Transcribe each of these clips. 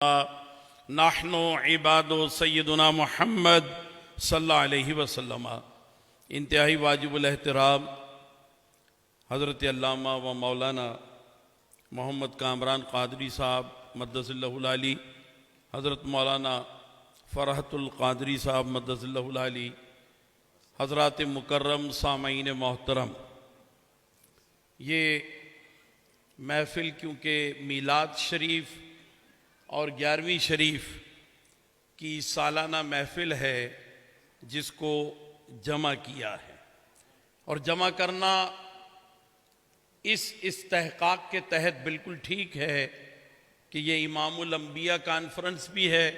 नाहनु इबादो सय्यदुना मुहम्मद सल्लल्लाहु अलैहि वसल्लम। इंतहाई वाजिबुल एहतराम हज़रत अल्लामा व मौलाना मोहम्मद कामरान क़ादरी साहब मद्दसिल्लहुल आली, हज़रत मौलाना फ़रहतुल क़ादरी साहब मद्दसिल्लहुल आली, हज़रात मुकर्रम सामईन मोहतरम, ये महफ़िल क्योंकि मीलाद शरीफ और 11वीं शरीफ की सालाना महफ़िल है जिसको जमा किया है, और जमा करना इस इस्तेहकाक के तहत बिल्कुल ठीक है कि ये इमामुल अंबिया कॉन्फ्रेंस भी है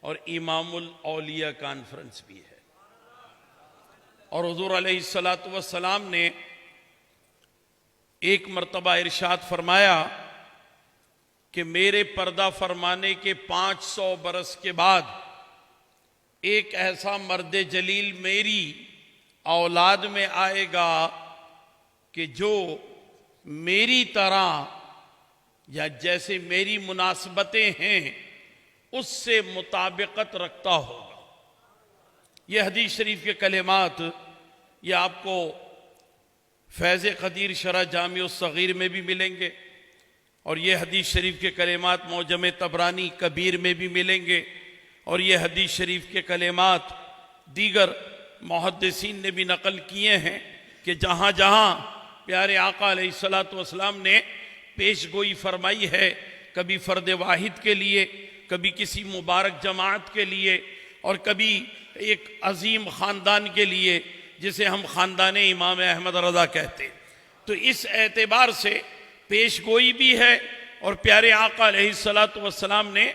और इमामुल औलिया कॉन्फ्रेंस भी है। और हुज़ूर अलैहिस्सलातु वस्सलाम ने एक मर्तबा इरशाद फरमाया कि मेरे पर्दा फरमाने के 500 बरस के बाद एक ऐसा मर्द जलील मेरी औलाद में आएगा कि जो मेरी तरह या जैसे मेरी मुनासबतें हैं उससे मुताबिकत रखता होगा। यह हदीस शरीफ के कलिमात ये आपको फैज़ क़दीर शरह जामी सग़ीर में भी मिलेंगे, और ये हदीस शरीफ के कलिमात मौजम तबरानी कबीर में भी मिलेंगे, और ये हदीस शरीफ के कलिमात दीगर मुहद्दिसीन ने भी नकल किए हैं कि जहाँ जहाँ प्यारे आका अलैहिस्सलातु वस्सलाम ने पेशगोई फरमाई है, कभी फ़र्द वाहिद के लिए, कभी किसी मुबारक जमात के लिए, और कभी एक अजीम ख़ानदान के लिए जिसे हम ख़ानदान इमाम अहमद रज़ा कहते हैं। तो इस एतबार से पेशगोई भी है, और प्यारे आका अलैहिस्सलातु वस्सलाम ने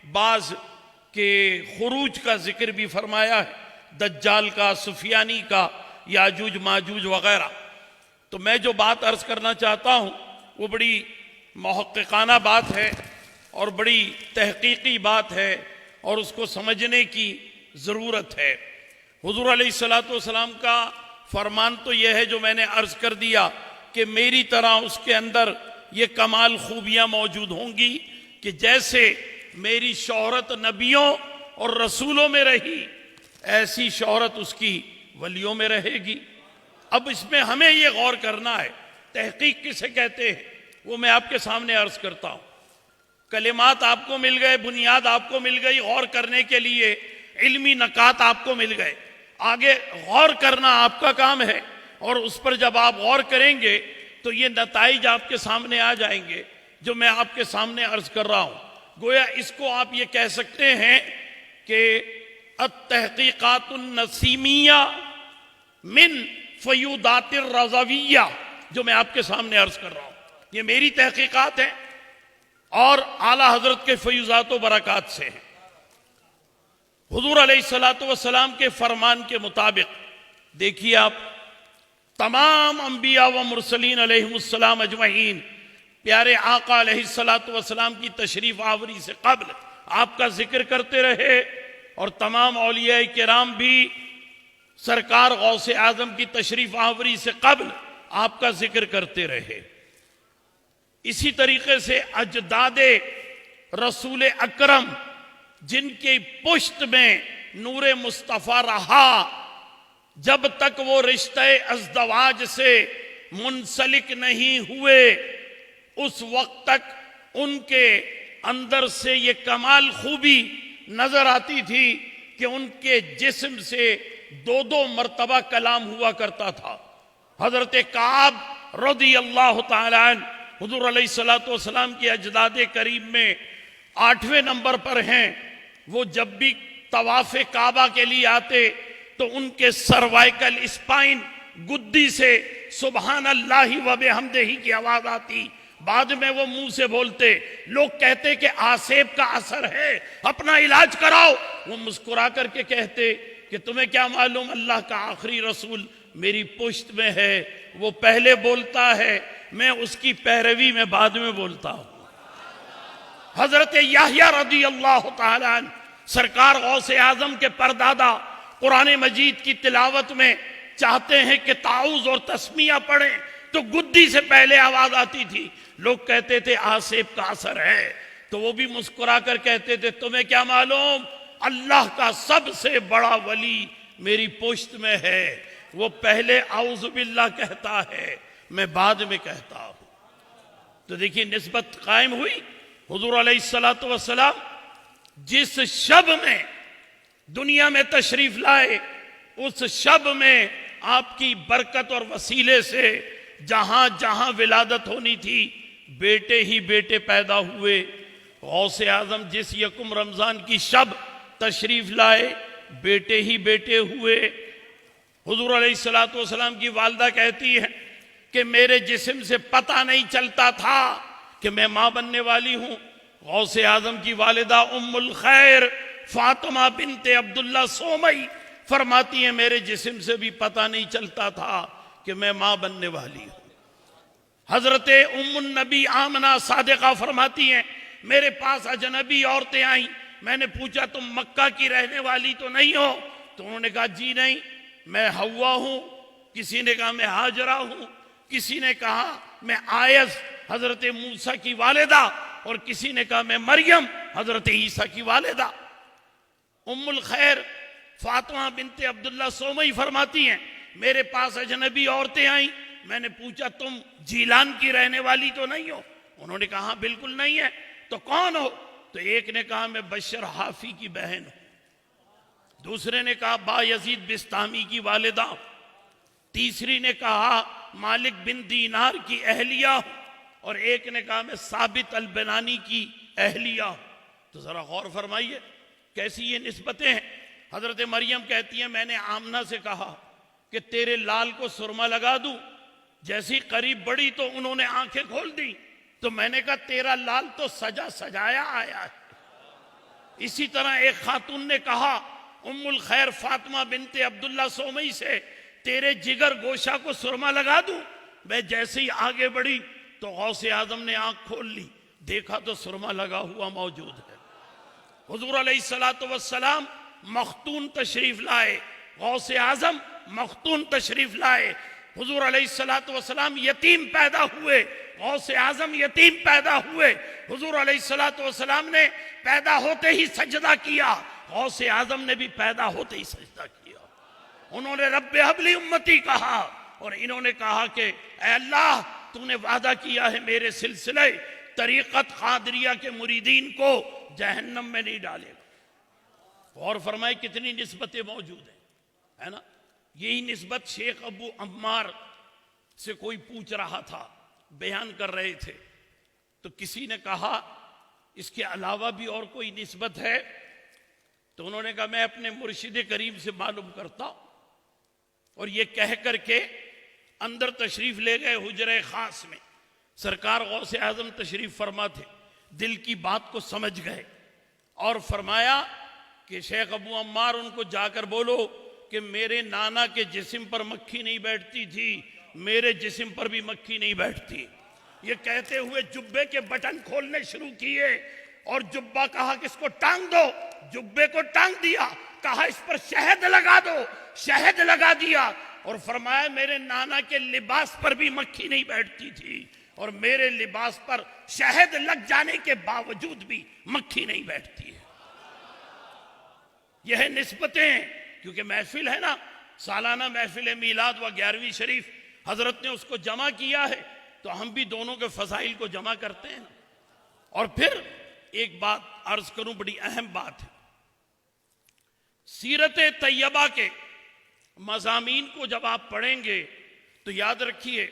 बाज़ के खुरूज का जिक्र भी फरमाया है, दज्जाल का, सुफियानी का, याजूज माजूज वगैरह। तो मैं जो बात अर्ज़ करना चाहता हूँ वो बड़ी मुहक्किकाना बात है और बड़ी तहकीकी बात है, और उसको समझने की ज़रूरत है। हुज़ूर अलैहिस्सलातु वस्सलाम का फरमान तो यह है जो मैंने अर्ज़ कर दिया कि मेरी तरह उसके अंदर ये कमाल खूबियाँ मौजूद होंगी कि जैसे मेरी शोहरत नबियों और रसूलों में रही ऐसी शोहरत उसकी वलियों में रहेगी। अब इसमें हमें ये गौर करना है, तहकीक किसे कहते हैं वो मैं आपके सामने अर्ज़ करता हूँ। कलिमात आपको मिल गए, बुनियाद आपको मिल गई, गौर करने के लिए इल्मी नकात आपको मिल गए। आगे गौर करना आपका काम है, और उस पर जब आप गौर करेंगे तो ये नताइज आपके सामने आ जाएंगे जो मैं आपके सामने अर्ज कर रहा हूं। गोया इसको आप ये कह सकते हैं कि अत-तहक़ीक़ातुन नसीमिया मिन फ़यूदातिर रज़ाविया, जो मैं आपके सामने अर्ज कर रहा हूं ये मेरी तहक़ीक़ात है और आला हजरत के फ़यूज़ात व बरक़ात से है। हुज़ूर अलैहिस्सलातु वस्सलाम के फरमान के मुताबिक देखिए आप, तमाम अंबिया व मुरसलीन अलैहिमुस्सलाम अजमईन प्यारे आका अलैहिस्सलातु वस्सलाम की तशरीफ आवरी से कब्ल आपका जिक्र करते रहे, और तमाम औलिया किराम भी सरकार गौसे आजम की तशरीफ आवरी से कब्ल आपका जिक्र करते रहे। इसी तरीके से अजदादे रसूल अकरम जिनके पुश्त में नूरे मुस्तफ़ा रहा, जब तक वो रिश्ते अज़दवाज से मुंसलिक नहीं हुए उस वक्त तक उनके अंदर से ये कमाल खूबी नजर आती थी कि उनके जिस्म से 2-2 मरतबा कलाम हुआ करता था। हजरत काब रज़ियल्लाहु ताला अन्हु हुज़ूर अलैहिस्सलातु वस्सलाम के अजदाद करीम में 8वें नंबर पर हैं। वो जब भी तवाफ़े काबा के लिए आते तो उनके सर्वाइकल स्पाइन गुद्दी से सुबहान अल्लाहि व बिहम्दिही की आवाज आती। बाद में वो मुंह से बोलते, लोग कहते कि आसेब का असर है, अपना इलाज कराओ। वो मुस्कुरा करके कहते कि तुम्हें क्या मालूम, अल्लाह का आखिरी रसूल मेरी पुश्त में है, वो पहले बोलता है, मैं उसकी पैरवी में बाद में बोलता हूं। हजरत याहिया रज़ियल्लाहु ताला अन्हु सरकार गौसे आजम के परदादा कुरान मजीद की तिलावत में चाहते हैं कि ताऊज और तस्मिया पढ़ें तो गुद्दी से पहले आवाज आती थी। लोग कहते थे आसेब का असर है, तो वो भी मुस्कुरा कर कहते थे, तुम्हें क्या मालूम, अल्लाह का सबसे बड़ा वली मेरी पुश्त में है, वो पहले औज़ु बिल्लाह कहता है, मैं बाद में कहता हूं। तो देखिए निस्बत कायम हुई। हुजूर अलैहिस्सलातु वस्सलाम जिस शब में दुनिया में तशरीफ लाए, उस शब में आपकी बरकत और वसीले से जहां जहां विलादत होनी थी, बेटे ही बेटे पैदा हुए। गौसे आजम जिस यकुम रमजान की शब तशरीफ लाए, बेटे ही बेटे हुए। हुजूर अलैहिस्सलातु वस्सलाम की वालदा कहती है कि मेरे जिस्म से पता नहीं चलता था कि मैं मां बनने वाली हूं। गौसे आजम की वालिदा उम्मुल खैर फातिमा बिनते अब्दुल्ला सोमई फरमाती है, मेरे जिस्म से भी पता नहीं चलता था कि मैं मां बनने वाली हूं। हजरत उम्मुन नबी आमना सादिका फरमाती हैं, मेरे पास अजनबी औरतें आई, मैंने पूछा तुम मक्का की रहने वाली तो नहीं हो? तो उन्होंने कहा जी नहीं, मैं हव्वा हूं। किसी ने कहा मैं हाजरा हूं, किसी ने कहा मैं आयस हजरत मूसा की वालिदा, और किसी ने कहा मैं मरियम हजरत ईसा की वालिदा। उम्मुल खैर फातिमा बिनते अब्दुल्ला सोमई फरमाती हैं, मेरे पास अजनबी औरतें आई, मैंने पूछा तुम जीलान की रहने वाली तो नहीं हो? उन्होंने कहा बिल्कुल नहीं है। तो कौन हो? तो एक ने कहा मैं बशर हाफी की बहन हूं, दूसरे ने कहा बा यजीद बिस्तामी की वालिदा, तीसरी ने कहा मालिक बिन दीनार की अहलिया, और एक ने कहा मैं साबित अल बनानी की अहलिया। तो जरा गौर फरमाइए कैसी ये निस्बतें हैं। हजरत मरियम कहती है, मैंने आमना से कहा कि तेरे लाल को सुरमा लगा दूं, जैसी करीब बढ़ी तो उन्होंने आंखें खोल दी, तो मैंने कहा तेरा लाल तो सजा सजाया आया है। इसी तरह एक खातून ने कहा उम्मुल खैर फातिमा बिनते अब्दुल्ला सोमई से, तेरे जिगर गोशा को सुरमा लगा दूं। मैं जैसे ही आगे बढ़ी तो गौसे आजम ने आंख खोल ली, देखा तो सुरमा लगा हुआ मौजूद है। हुजूर अलैहिस्सलातु वस्सलाम मख्तून तशरीफ लाए, गौसे आजम मख्तून तशरीफ लाए। हुजूर अलैहिस्सलातु वस्सलाम यतीम पैदा हुए, गौसे आजम यतीम पैदा हुए। हुजूर अलैहिस्सलातु वस्सलाम ने पैदा होते ही सजदा किया, गौसे आजम ने भी पैदा होते ही सजदा किया। उन्होंने रब्बे हबली उम्मती कहा, और इन्होंने कहा कि ऐ अल्लाह तूने वादा किया है मेरे सिलसिले तरीक़त कादरिया के मुरीदीन को जहन्नम में नहीं डालेगा। और फरमाए कितनी निस्बतें मौजूद हैं, है ना। यही निस्बत शेख अबू अम्मार से कोई पूछ रहा था, बयान कर रहे थे, तो किसी ने कहा इसके अलावा भी और कोई निस्बत है? तो उन्होंने कहा मैं अपने मुर्शिद करीम से मालूम करता हूं। और ये कह करके अंदर तशरीफ ले गए हुजरे खास में। सरकार गौसे आजम तशरीफ फरमा थे, दिल की बात को समझ गए और फरमाया कि शेख अबू अम्मार उनको जाकर बोलो कि मेरे नाना के जिस्म पर मक्खी नहीं बैठती थी, मेरे जिस्म पर भी मक्खी नहीं बैठती। ये कहते हुए जुब्बे के बटन खोलने शुरू किए, और जुब्बा कहा कि इसको टांग दो, जुब्बे को टांग दिया, कहा इस पर शहद लगा दो, शहद लगा दिया, और फरमाया मेरे नाना के लिबास पर भी मक्खी नहीं बैठती थी, और मेरे लिबास पर शहद लग जाने के बावजूद भी मक्खी नहीं बैठती है। यह निस्बतें, क्योंकि महफिल है ना, सालाना महफिल मीलाद व 11वीं शरीफ हजरत ने उसको जमा किया है, तो हम भी दोनों के फजाइल को जमा करते हैं। और फिर एक बात अर्ज करूं, बड़ी अहम बात है। सीरत तैयबा के मज़ामीन को जब आप पढ़ेंगे तो याद रखिए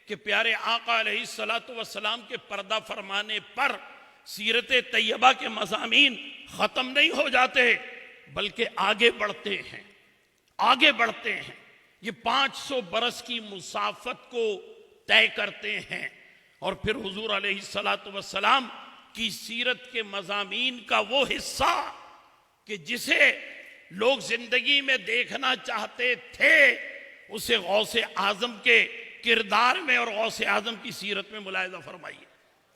कि प्यारे आका अलैहिस्सलातु वस्सलाम के पर्दा फरमाने पर सीरत तैयबा के मज़ामीन ख़त्म नहीं हो जाते, बल्कि आगे बढ़ते हैं, आगे बढ़ते हैं। ये 500 बरस की मुसाफत को तय करते हैं। और फिर हुजूर अलैहिस्सलातु वस्सलाम की सीरत के मज़ामीन का वो हिस्सा कि जिसे लोग जिंदगी में देखना चाहते थे, उसे गौसे आजम के किरदार में और गौसे आजम की सीरत में मुलाहिजा फरमाइए।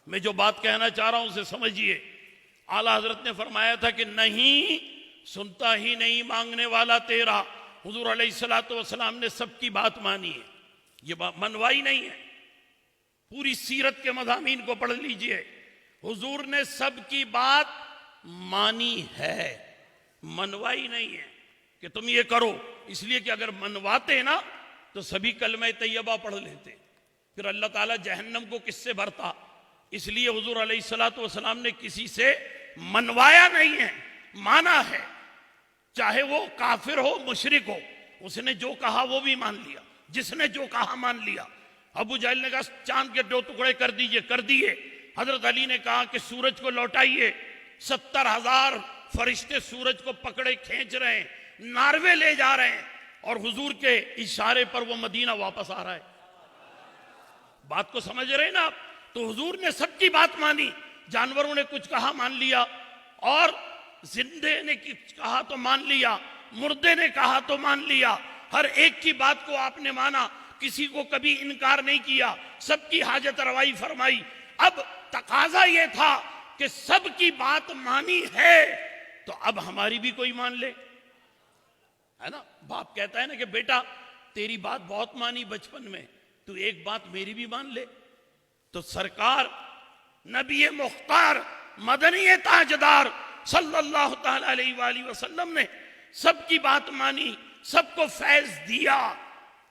मैं जो बात कहना चाह रहा हूं उसे समझिए। आला हजरत ने फरमाया था कि नहीं सुनता ही नहीं मांगने वाला तेरा। हुजूर अलैहिस्सलातु वस्सलाम ने सबकी बात मानी है, ये बात मनवाई नहीं है। पूरी सीरत के मज़ामीन को पढ़ लीजिए। हुजूर ने सबकी बात मानी है, मनवाई नहीं है कि तुम ये करो, इसलिए कि अगर मनवाते ना तो सभी कलमे तैयबा पढ़ लेते, फिर अल्लाह ताला जहन्नम को किससे भरता। इसलिए हुजूर अलैहिस्सलातु वस्सलाम ने किसी से मनवाया नहीं है, माना है। चाहे वो काफिर हो, मुशरिक हो, उसने जो कहा वो भी मान लिया, जिसने जो कहा मान लिया। अबू जहल ने कहा चांद के 2 टुकड़े कर दीजिए, कर दिए। हजरत अली ने कहा कि सूरज को लौटाइए। 70,000 फरिश्ते सूरज को पकड़े खींच रहे हैं, नार्वे ले जा रहे हैं, और हुजूर के इशारे पर वो मदीना वापस आ रहा है। बात को समझ रहे हैं ना आप? तो हुजूर ने सबकी बात मानी। जानवरों ने कुछ कहा मान लिया, और जिंदे ने कुछ कहा तो मान लिया, मुर्दे ने कहा तो मान लिया। हर एक की बात को आपने माना, किसी को कभी इनकार नहीं किया, सबकी हाजत रवाई फरमाई। अब तकाजा यह था कि सबकी बात मानी है तो अब हमारी भी कोई मान ले, है ना। बाप कहता है ना कि बेटा तेरी बात बहुत मानी बचपन में, तू एक बात मेरी भी मान ले। तो सरकार नबी मुख्तार मदनी ताजदार सल्लल्लाहु ताला अलैहि वसल्लम ने सबकी बात मानी, सबको फैज दिया।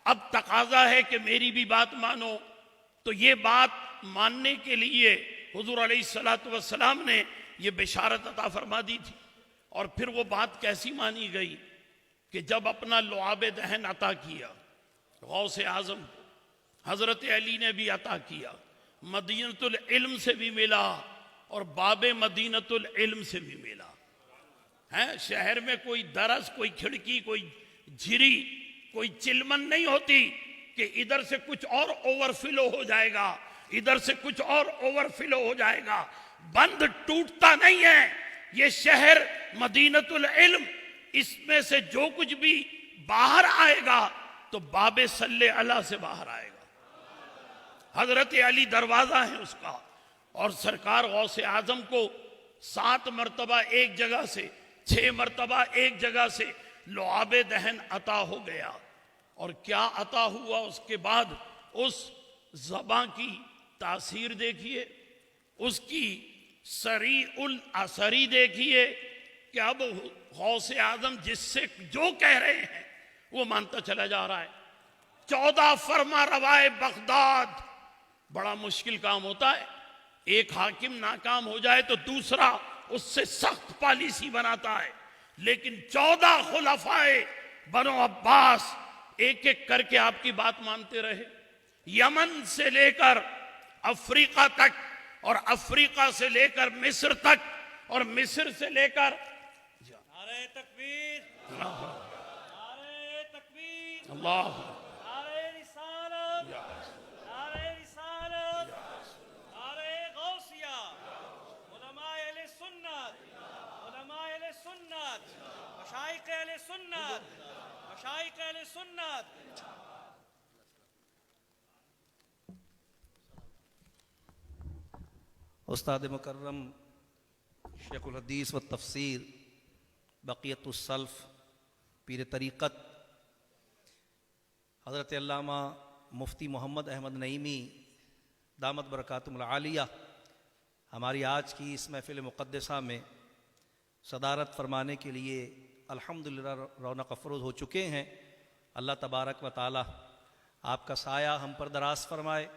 अब तकाजा है कि मेरी भी बात मानो। तो ये बात मानने के लिए हुजूर अलैहिस्सलातु वस्सलाम ने ये बिशारत अता फरमा दी थी। और फिर वो बात कैसी मानी गई कि जब अपना लुआब दहन अता किया गौसे आजम को, हजरत अली ने भी अता किया, मदीनतुल इल्म से भी मिला और बाबे मदीनतुल इल्म से भी मिला है। शहर में कोई दरस, कोई खिड़की, कोई झिरी, कोई चिलमन नहीं होती कि इधर से कुछ और ओवरफ्लो हो जाएगा, इधर से कुछ और ओवरफ्लो हो जाएगा। बंद टूटता नहीं है ये शहर मदीनतुल इल्म। इसमें से जो कुछ भी बाहर आएगा तो बाबे सल्ले अला से बाहर आएगा। हजरत अली दरवाजा है उसका। और सरकार गौसे आजम को 7 मरतबा एक जगह से, 6 मरतबा एक जगह से लुआबे दहन अता हो गया। और क्या अता हुआ उसके बाद? उस ज़बां की तासीर देखिए, उसकी सरी उल असरी देखिए कि अब गौसे आजम जिससे जो कह रहे हैं वो मानता चला जा रहा है। 14 फरमा रवाए बगदाद, बड़ा मुश्किल काम होता है। एक हाकिम नाकाम हो जाए तो दूसरा उससे सख्त पॉलिसी बनाता है, लेकिन 14 खुलफाए बनो अब्बास एक एक करके आपकी बात मानते रहे। यमन से लेकर अफ्रीका तक, और अफ्रीका से लेकर मिस्र तक, और मिस्र से लेकर नारे तकबीर, नारे तकबीर, अल्लाह, नारे रिसालत, नारे रिसालत, नारे गौसिया, उलमाए अहले सुन्नत, उलमाए अहले सुन्नत, मशाइख अहले सुन्नत, मशाइख अहले सुन्नत। उस्ताद मुकर्रम शेखुल हदीस व तफसीर बक़ियतुस्सल्फ़ पीर तरीक़त हज़रत अल्लामा मुफ्ती मोहम्मद अहमद नईमी दामत बरकातुहुल आलिया हमारी आज की इस महफ़िल मुक़द्दसा में सदारत फरमाने के लिए अल्हम्दुलिल्लाह रौनक अफरोज़ हो चुके हैं। अल्लाह तबारक व ताला आपका साया हम पर दराज फरमाए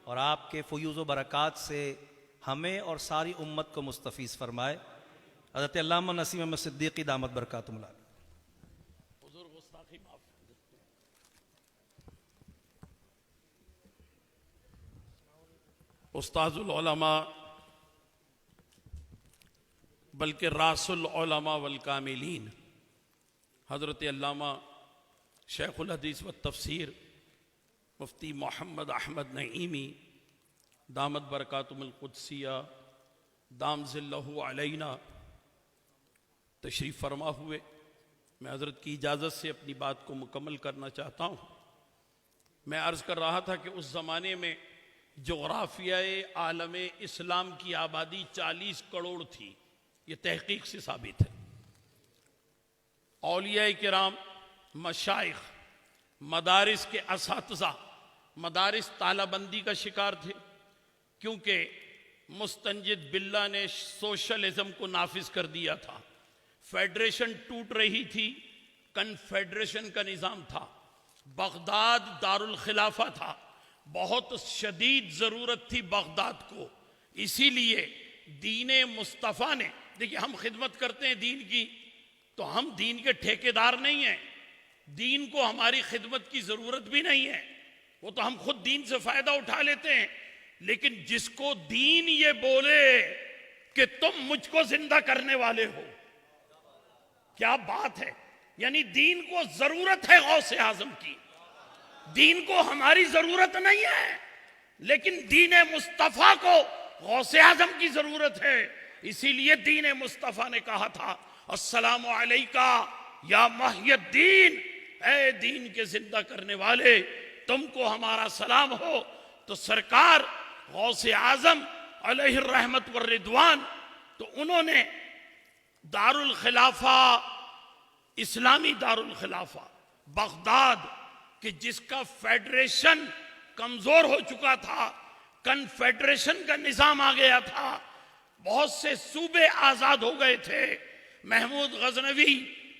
और आपके फ़यूज़ व बरक़ात से हमें और सारी उम्मत को मुस्तफ़ीज़ फरमाए। हज़रत अल्लामा नसीम अहमद सिद्दीक़ी दामत बरकातुहुल आलिया। उस्ताजुल उलमा बल्कि रासुल उलमा वल कामिलीन हज़रत अल्लामा शेखुल हदीस व तफसीर मुफ्ती मोहम्मद अहमद नईमी दामत बरकातुहुल कुद्सिया दाम ज़िल्लहु अलैना तशरीफ़ फरमा हुए। मैं हज़रत की इजाज़त से अपनी बात को मुकम्मल करना चाहता हूँ। मैं अर्ज़ कर रहा था कि उस ज़माने में जोग्राफियाए आलम इस्लाम की आबादी 40 करोड़ थी। ये तहकीक से साबित है। औलियाए किराम, मशाइख, मदारिस के असातिज़ा, मदारिस तालाबंदी का शिकार थे, क्योंकि मुस्तंजिद बिल्ला ने सोशलिज्म को नाफिज कर दिया था। फेडरेशन टूट रही थी, कन्फेडरेशन का निजाम था। बगदाद दारुल खिलाफा था, बहुत शदीद जरूरत थी बगदाद को। इसीलिए दीन मुस्तफ़ा ने, देखिए हम खिदमत करते हैं दीन की, तो हम दीन के ठेकेदार नहीं हैं। दीन को हमारी खिदमत की जरूरत भी नहीं है, वो तो हम खुद दीन से फायदा उठा लेते हैं। लेकिन जिसको दीन ये बोले कि तुम मुझको जिंदा करने वाले हो, क्या बात है। यानी दीन को जरूरत है गौसे आजम की, दीन को हमारी जरूरत नहीं है, लेकिन दीन मुस्तफा को गौसे आजम की जरूरत है। इसीलिए दीन मुस्तफा ने कहा था, अस्सलामु अलैका या महियद्दीन, ऐ दीन के जिंदा करने वाले, तुमको हमारा सलाम हो। तो सरकार गौसे आजम अलैहि रहमत व रिदवान, तो उन्होंने दारुल खिलाफा, इस्लामी दारुल खिलाफा बगदाद, कि जिसका फेडरेशन कमजोर हो चुका था, कन्फेडरेशन का निजाम आ गया था, बहुत से सूबे आजाद हो गए थे। महमूद गजनवी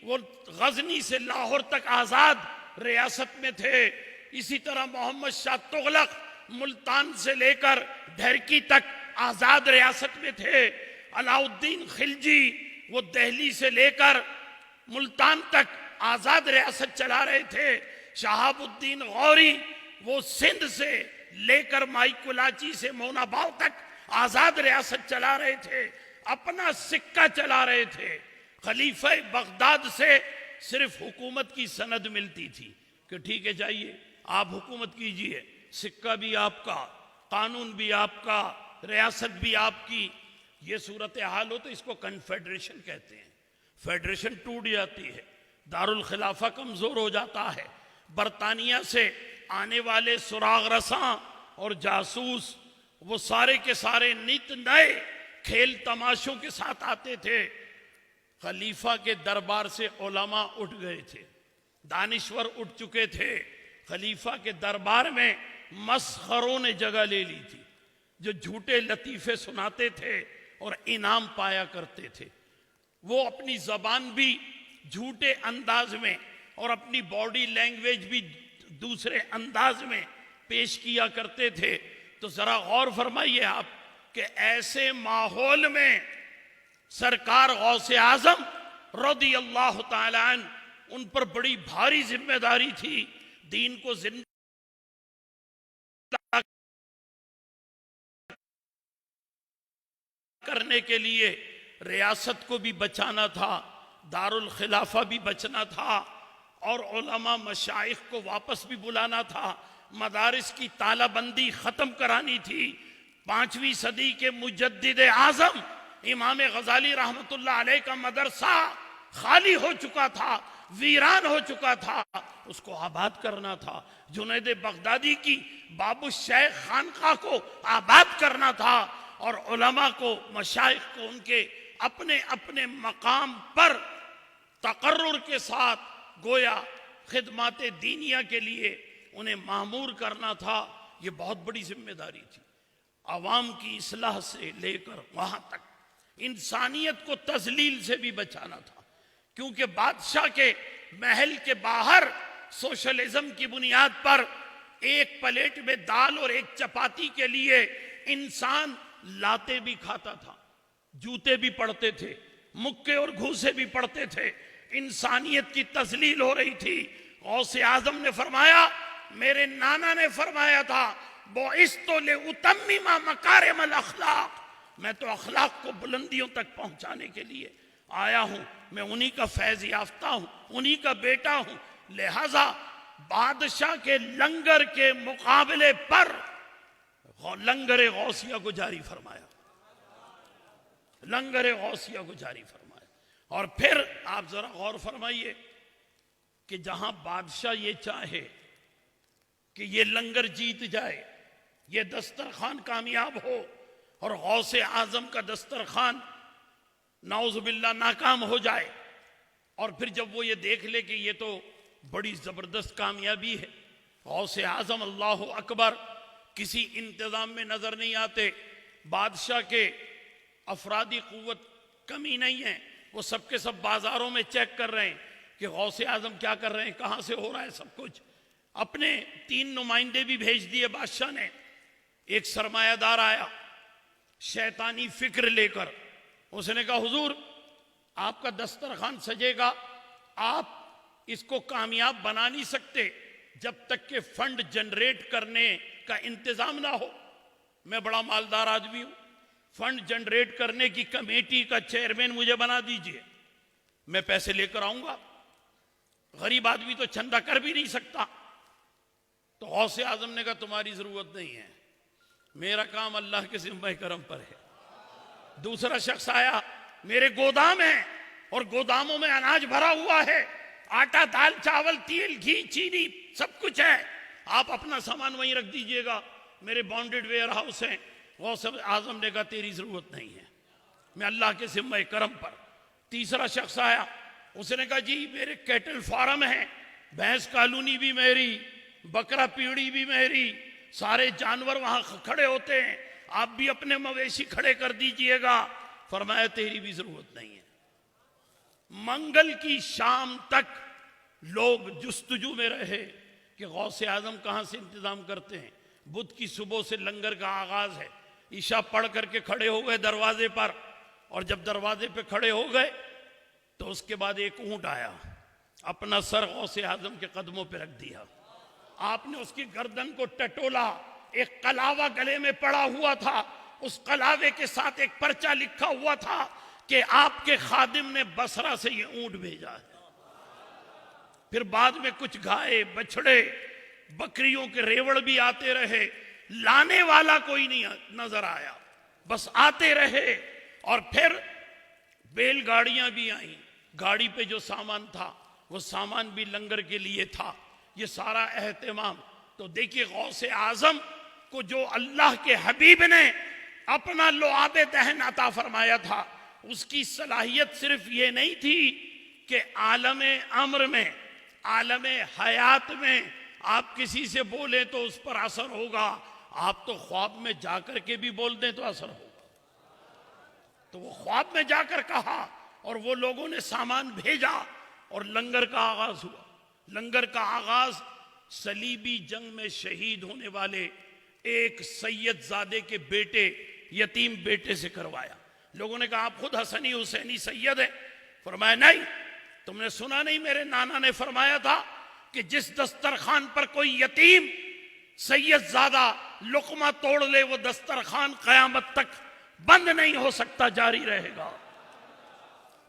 वो गजनी से लाहौर तक आजाद रियासत में थे। इसी तरह मोहम्मद शाह तुगलक मुल्तान से लेकर ढरकी तक आजाद रियासत में थे। अलाउद्दीन खिलजी वो दिल्ली से लेकर मुल्तान तक आजाद रियासत चला रहे थे। शहाबुद्दीन गौरी वो सिंध से लेकर माइकुलाची से मोनाबाव तक आजाद रियासत चला रहे थे, अपना सिक्का चला रहे थे। खलीफा बगदाद से सिर्फ हुकूमत की सनद मिलती थी कि ठीक है जाइए आप हुकूमत कीजिए, सिक्का भी आपका, कानून भी आपका, रियासत भी आपकी। ये सूरत हाल हो तो इसको कन्फेडरेशन कहते हैं। फेडरेशन टूट जाती है, दारुल खिलाफा कमजोर हो जाता है। बरतानिया से आने वाले सुराग रसां और जासूस वो सारे के सारे नित नए खेल तमाशों के साथ आते थे। खलीफा के दरबार से उलमा उठ गए थे, दानिश्वर उठ चुके थे। खलीफा के दरबार में मस्खरों ने जगह ले ली थी, जो झूठे लतीफे सुनाते थे और इनाम पाया करते थे। वो अपनी जबान भी झूठे अंदाज में और अपनी बॉडी लैंग्वेज भी दूसरे अंदाज में पेश किया करते थे। तो जरा गौर फरमाइए आप कि ऐसे माहौल में सरकार गौसे आजम रज़ी अल्लाह तआला अन्हु, उन पर बड़ी भारी जिम्मेदारी थी दीन को जिंदा करने के लिए। रियासत को भी बचाना था, दारुल खिलाफा भी बचना था, और उलमा मशाइख को वापस भी बुलाना था। मदारिस की तालाबंदी खत्म करानी थी। 5वीं सदी के मुजद्दिद आजम इमाम गजाली रहमतुल्लाह अलैह का मदरसा खाली हो चुका था, वीरान हो चुका था, उसको आबाद करना था। जुनैद बगदादी की बाबू शेख खानका को आबाद करना था, और उलमा को, मशाइख को उनके अपने अपने मकाम पर तकर्रुर के साथ गोया खिदमत दीनिया के लिए उन्हें मामूर करना था। ये बहुत बड़ी जिम्मेदारी थी। आवाम की इस्लाह से लेकर वहां तक इंसानियत को तजलील से भी बचाना था, क्योंकि बादशाह के महल के बाहर सोशलिज्म की बुनियाद पर एक प्लेट में दाल और एक चपाती के लिए इंसान लाते भी खाता था, जूते भी पड़ते थे, मुक्के और घूसे भी पड़ते थे। इंसानियत की तजलील हो रही थी। गौसे आजम ने फरमाया, मेरे नाना ने फरमाया था, बोइस्तु लिउतम्मिमा मकारिमल अखलाक, मैं तो अखलाक को बुलंदियों तक पहुंचाने के लिए आया हूं। मैं उन्हीं का फैज याफ्ता हूं, उन्हीं का बेटा हूं। लिहाजा बादशाह के लंगर के मुकाबले पर लंगर गौसिया को जारी फरमाया, लंगर गौसिया को जारी फरमाया। और फिर आप जरा गौर फरमाइए कि जहां बादशाह ये चाहे कि ये लंगर जीत जाए, ये दस्तरखान कामयाब हो, और गौसे आजम का दस्तरखान नाउजुबिल्लाह नाकाम हो जाए, और फिर जब वो ये देख ले कि ये तो बड़ी जबरदस्त कामयाबी है, गौसे आजम अल्लाह अकबर किसी इंतजाम में नजर नहीं आते, बादशाह के अफरादी कुव्वत कमी नहीं है, वो सबके सब बाजारों में चेक कर रहे हैं कि गौसे आजम क्या कर रहे हैं, कहां से हो रहा है सब कुछ। अपने 3 नुमाइंदे भी भेज दिए बादशाह ने। एक सरमायादार आया शैतानी फिक्र लेकर, उसने कहा हुजूर आपका दस्तरखान सजेगा, आप इसको कामयाब बना नहीं सकते जब तक के फंड जनरेट करने का इंतजाम ना हो। मैं बड़ा मालदार आदमी हूं, फंड जनरेट करने की कमेटी का चेयरमैन मुझे बना दीजिए, मैं पैसे लेकर आऊंगा। गरीब आदमी तो चंदा कर भी नहीं सकता। तो गौसे आजम ने कहा तुम्हारी जरूरत नहीं है, मेरा काम अल्लाह के जिम्मे करम पर है। दूसरा शख्स आया, मेरे गोदाम है और गोदामों में अनाज भरा हुआ है, आटा दाल चावल तेल घी चीनी सब कुछ है, आप अपना सामान वहीं रख दीजिएगा, मेरे बॉन्डेड वेयर हाउस है। गौसे आजम ने कहा तेरी जरूरत नहीं है, मैं अल्लाह के जिम्मे करम पर। तीसरा शख्स आया, उसने कहा जी मेरे कैटल फार्म है, भैंस कॉलोनी भी मेरी, बकरा पीढ़ी भी मेरी, सारे जानवर वहां खड़े होते हैं, आप भी अपने मवेशी खड़े कर दीजिएगा। फरमाया तेरी भी जरूरत नहीं है। मंगल की शाम तक लोग जुस्तजू में रहे कि गौसे आजम कहां से इंतजाम करते हैं। बुध की सुबह से लंगर का आगाज है, ईशा पढ़ करके खड़े हो गए दरवाजे पर, और जब दरवाजे पे खड़े हो गए तो उसके बाद एक ऊंट आया, अपना सर गौसे आजम के कदमों पे रख दिया, आपने उसकी गर्दन को टटोला, एक कलावा गले में पड़ा हुआ था, उस कलावे के साथ एक पर्चा लिखा हुआ था कि आपके खादिम ने बसरा से ये ऊंट भेजा है। फिर बाद में कुछ गाय बछड़े बकरियों के रेवड़ भी आते रहे, लाने वाला कोई नहीं नजर आया, बस आते रहे। और फिर बैलगाड़ियां भी आई, गाड़ी पे जो सामान था वो सामान भी लंगर के लिए था, ये सारा एहतमाम। तो देखिए गौसे आजम को जो अल्लाह के हबीब ने अपना लुआबे दहन अता फरमाया था, उसकी सलाहियत सिर्फ ये नहीं थी कि आलमे अम्र में, आलमे हयात में आप किसी से बोले तो उस पर असर होगा, आप तो ख्वाब में जाकर के भी बोल दें तो असर होगा। तो वो ख्वाब में जाकर कहा और वो लोगों ने सामान भेजा और लंगर का आगाज हुआ। लंगर का आगाज सलीबी जंग में शहीद होने वाले एक सैयद जादे के बेटे, यतीम बेटे से करवाया। लोगों ने कहा आप खुद हसनी हुसैनी सैयद है। फरमाया नहीं, तुमने सुना नहीं, मेरे नाना ने फरमाया था कि जिस दस्तरखान पर कोई यतीम सैयद ज़ादा लुकमा तोड़ ले, वो दस्तरखान कयामत तक बंद नहीं हो सकता, जारी रहेगा।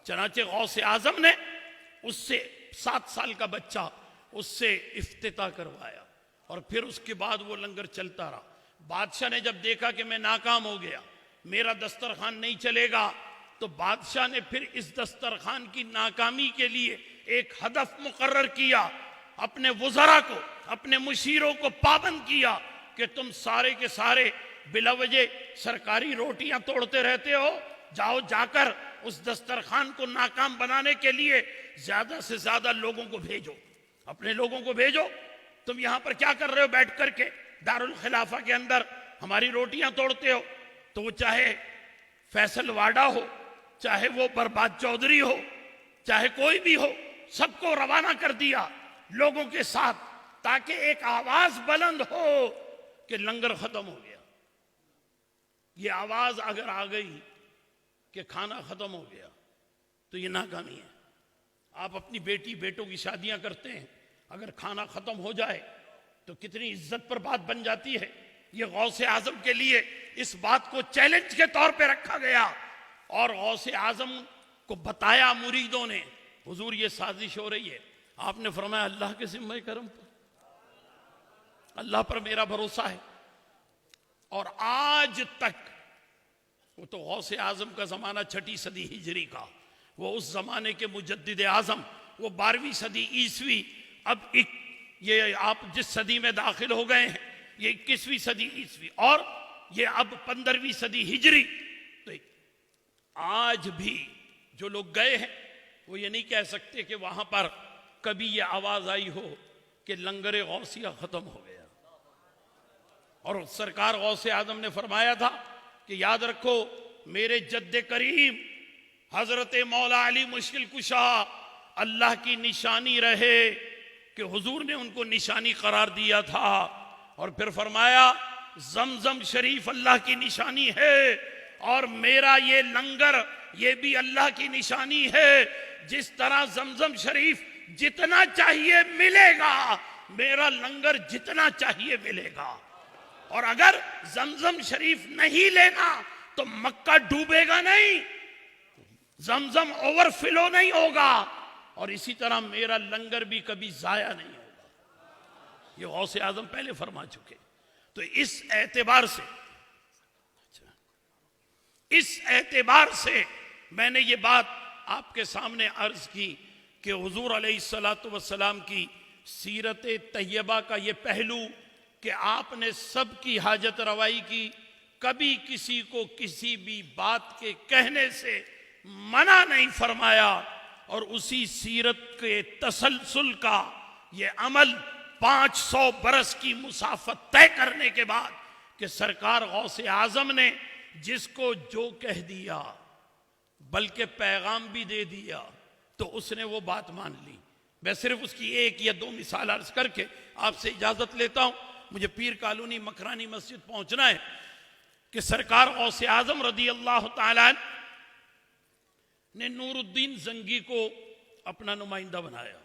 चनाचे गौसे आजम ने उससे 7 साल का बच्चा, उससे इफ्तिताह करवाया और फिर उसके बाद वो लंगर चलता रहा। बादशाह ने जब देखा कि मैं नाकाम हो गया, मेरा दस्तरखान नहीं चलेगा, तो बादशाह ने फिर इस दस्तरखान की नाकामी के लिए एक हदफ मुकर्रर किया, अपने वज़रा को, अपने मुशीरों को पाबंद किया कि तुम सारे के सारे बिलावजे सरकारी रोटियां तोड़ते रहते हो, जाओ जाकर उस दस्तरखान को नाकाम बनाने के लिए ज्यादा से ज्यादा लोगों को भेजो, अपने लोगों को भेजो। तुम यहां पर क्या कर रहे हो बैठ करके दारुल खिलाफा के अंदर हमारी रोटियां तोड़ते हो। तो वो चाहे फैसल वाडा हो, चाहे वो बर्बाद चौधरी हो, चाहे कोई भी हो, सबको रवाना कर दिया लोगों के साथ, ताकि एक आवाज बुलंद हो कि लंगर खत्म हो गया। ये आवाज अगर आ गई कि खाना खत्म हो गया तो ये नाकामी है। आप अपनी बेटी बेटों की शादियां करते हैं, अगर खाना खत्म हो जाए तो कितनी इज्जत पर बात बन जाती है। ये गौसे आजम के लिए इस बात को चैलेंज के तौर पे रखा गया और गौसे आजम को बताया मुरीदों ने, हुजूर ये साजिश हो रही है। आपने फरमाया अल्लाह के जिम्मे करम पर, अल्लाह पर मेरा भरोसा है। और आज तक, वो तो गौसे आजम का जमाना 6ठी सदी हिजरी का, वो उस जमाने के मुजद्दिद आजम, वो 12वीं सदी ईसवी, अब ये आप जिस सदी में दाखिल हो गए हैं ये 21वीं सदी ईसवी, और ये अब 15वीं सदी हिजरी। तो आज भी जो लोग गए हैं वो ये नहीं कह सकते कि वहां पर कभी ये आवाज आई हो कि लंगर गौसिया खत्म हो गया। और सरकार गौसे आजम ने फरमाया था कि याद रखो मेरे जद्दे करीम हजरत मौला अली मुश्किल कुशा अल्लाह की निशानी रहे कि हुजूर ने उनको निशानी करार दिया था। और फिर फरमाया जमजम शरीफ अल्लाह की निशानी है और मेरा ये लंगर ये भी अल्लाह की निशानी है। जिस तरह जमजम शरीफ जितना चाहिए मिलेगा, मेरा लंगर जितना चाहिए मिलेगा। और अगर जमजम शरीफ नहीं लेना तो मक्का डूबेगा नहीं, जमजम ओवरफ्लो नहीं होगा, और इसी तरह मेरा लंगर भी कभी जाया नहीं होगा। ये गौसे आजम पहले फरमा चुके। तो इस एतबार से मैंने ये बात आपके सामने अर्ज की कि हुजूर अलैहिस्सलातु वस्सलाम की सीरत तैयबा का ये पहलू कि आपने सबकी हाजत रवाई की, कभी किसी को किसी भी बात के कहने से मना नहीं फरमाया। और उसी सीरत के तसलसल का ये अमल 500 बरस की मुसाफत तय करने के बाद कि सरकार गौसे आजम ने जिसको जो कह दिया बल्कि पैगाम भी दे दिया तो उसने वो बात मान ली। मैं सिर्फ उसकी एक या दो मिसाल अर्ज करके आपसे इजाजत लेता हूं। मुझे पीर कॉलोनी मकरानी मस्जिद पहुंचना है कि सरकार गौसे आजम रदी अल्लाह तआला ने नूरुद्दीन जंगी को अपना नुमाइंदा बनाया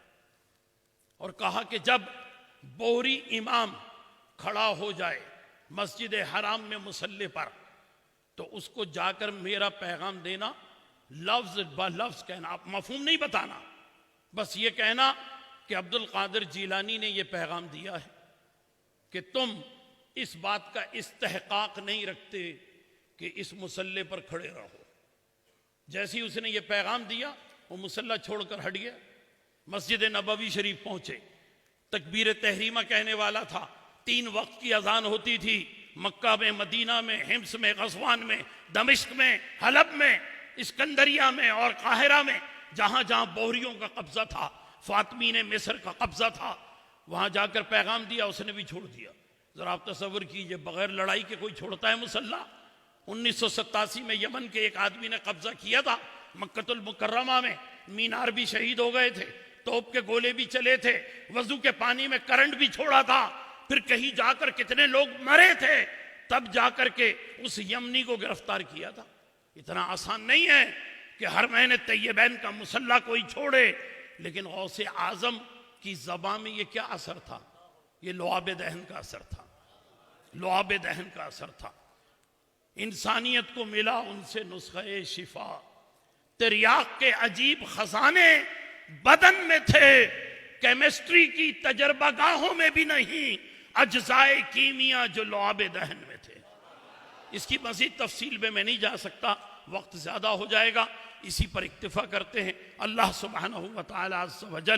और कहा कि जब बोहरी इमाम खड़ा हो जाए मस्जिद हराम में मुसल्ले पर तो उसको जाकर मेरा पैगाम देना, लफ्ज ब लफ्ज कहना, आप मफहूम नहीं बताना, बस ये कहना कि अब्दुल कादिर जीलानी ने यह पैगाम दिया है कि तुम इस बात का इस्तेहकाक नहीं रखते कि इस मुसल्ले पर खड़े रहो। जैसे ही उसने ये पैगाम दिया वो मुसल्ला छोड़कर हट गया, मस्जिद नबवी शरीफ पहुंचे, तकबीर तहरीमा कहने वाला था, 3 वक्त की अजान होती थी मक्का में, मदीना में, हिम्स में, गज़वान में, दमिश्क में, हलब में, इस्कंदरिया में और काहिरा में, जहां जहां बोहरियों का कब्जा था, फातमीन मिस्र का कब्जा था, वहां जाकर पैगाम दिया, उसने भी छोड़ दिया। जरा आप तसव्वुर कीजिए, बगैर लड़ाई के कोई छोड़ता है मुसल्ला? 1987 में यमन के एक आदमी ने कब्जा किया था मक्कतुल मुकर्रमा में, मीनार भी शहीद हो गए थे, तोप के गोले भी चले थे, वजू के पानी में करंट भी छोड़ा था, फिर कहीं जाकर कितने लोग मरे थे, तब जाकर के उस यमनी को गिरफ्तार किया था। इतना आसान नहीं है कि हर महीने तैयबैन का मुसल्ला कोई छोड़े। लेकिन गौसे आजम की ज़बान में ये क्या असर था? ये लुआब दहन का असर था, लुआब दहन का असर था। इंसानियत को मिला उनसे नुस्खे शिफा, तिर्याक के अजीब खजाने बदन में थे, केमिस्ट्री की तजर्बागाहों में भी नहीं, अज्जाए कीमिया जो लुआब दहन में थे। इसकी मजीद तफसील में मैं नहीं जा सकता, वक्त ज्यादा हो जाएगा, इसी पर इक्तिफा करते हैं। अल्लाह सुब्हानहू व तआला अज़्ज़ व जल